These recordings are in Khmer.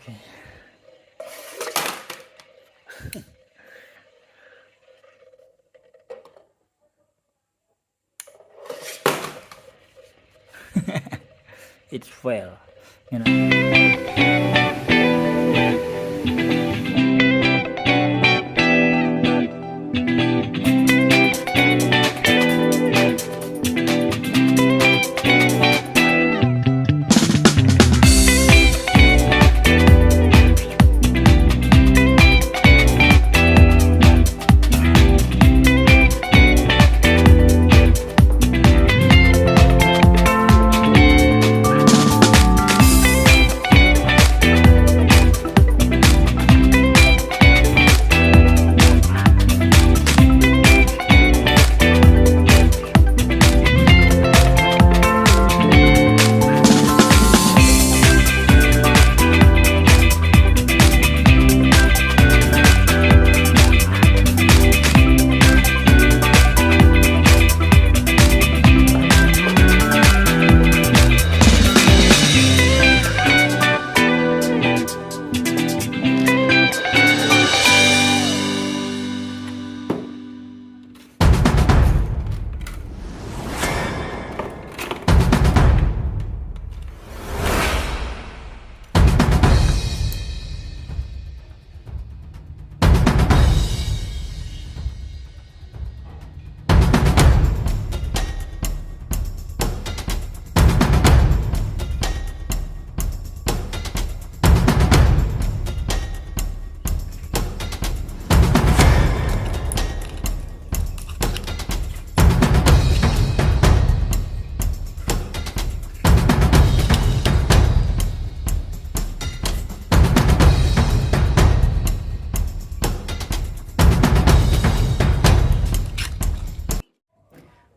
Okay. It's fail, you know.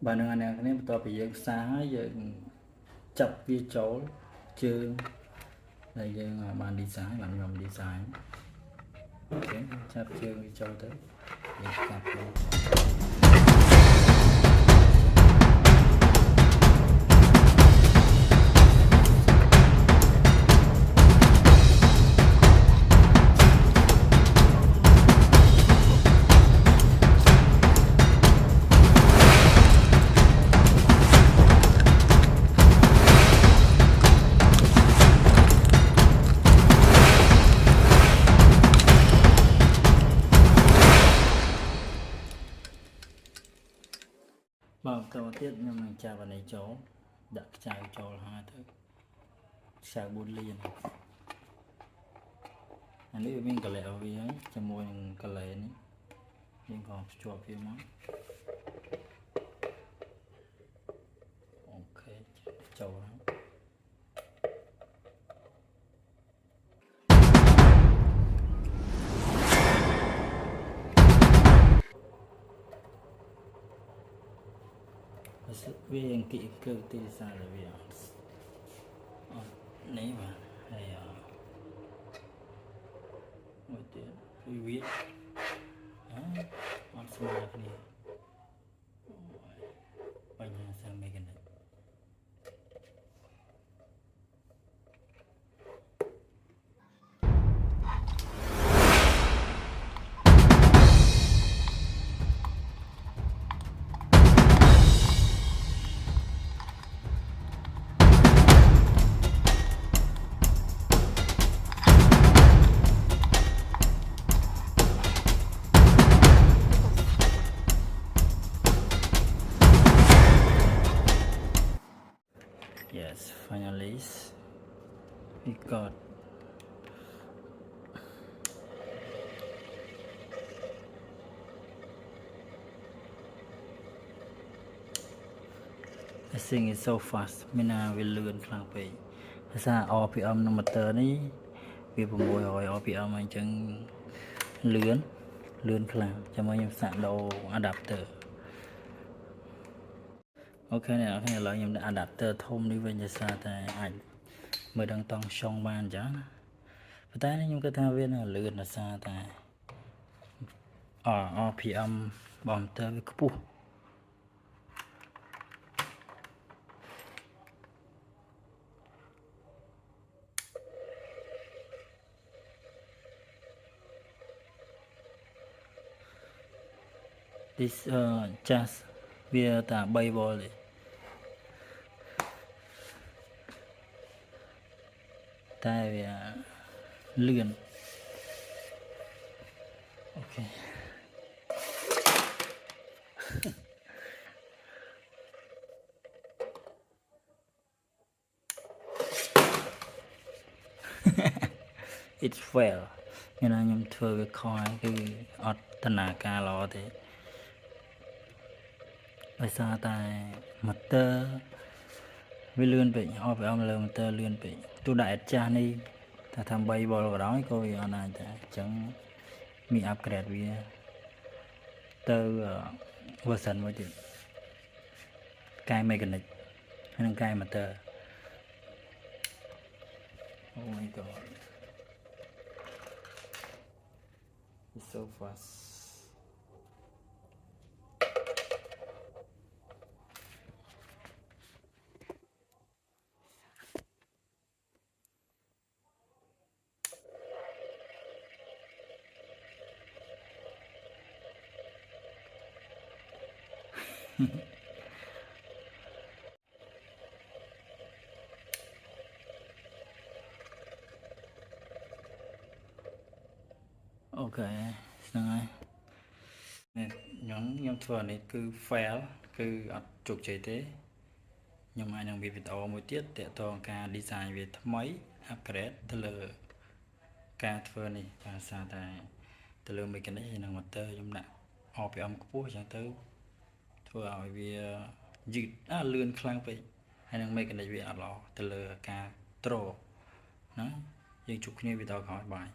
Bạn đừng anh em bắt đầu bị dân xá giờ chập vi chỗ chưa đây giờ bạn đi sáng bạn ngầm đi sáng ok chập chưa vi chỗ tới để chập luôn. Đầu tiên nhưng mình chà vào này chỗ đặt chà chỗ là hai thứ chà bốn liền anh ấy mình cả lẹo vì ấy cho môi cả lẹ này nhưng còn chuột phía món ok chỗ đó vì anh kỹ cơ tì xa là vì nấy mà hay một tiếng vì viết on smart này bây giờ sang mấy cái này yes finally we got I think it's so fast មានណាវាលឿនខ្លាំងពេកភាសា RPM នៅ motor នេះវា600 RPM អញ្ចឹងលឿនខ្លាំងចាំមកខ្ញុំសាកដូរ adapter អូខេអ្នកនរឥឡូវខ្ញុំដាក់ adapter ធំនេះវិញដោយសារតែអាចមើលដឹងតង់ឆុងបានអញ្ចឹងប៉ុន្តែខ្ញុំគិតថាវានៅលឿនដោយសារតែRPM របស់ motor វាខ្ពស់ this just វាតា3 volt ទេតែវាលឿនអូខេ it fail មានណាខ្ញុំធ្វើវាខហើយគឺអត់ដំណើរការល្អទេដោយសារតែ motor វាលឿនពេក RPM លើ motor លឿនពេកទោះដាក់ adjust នេះថា3 volt ក៏ដោយក៏វាអត់អាចដែរអញ្ចឹងមាន upgrade វាទៅ version មួយទៀតកែ mechanic ហើយនឹងកែ motor oh my god it's so fastអូខេហ្នឹងហើយនេះខ្ញុំធ្វើអានេះគឺ fail គឺអត់ជោគជ័យទេខ្ញុំអាចនឹងវាវីដេអូមួយទៀតទាក់ទងការ design វាថ្មី upgrade ទៅលើការធ្វើនេះភាសាតែទៅលើ mechanic ហើយនឹង motor ខ្ញុំដាក់ RPM ខ្ពស់អញ្ចឹងទៅធ្វើឲ្យវាយឺតលឿនខ្លាំងពេកហើយនឹង mechanic វាអត់ល្អទៅលើការ throw ណាយើងជួបគ្នាវីដេអូក្រោយបាយ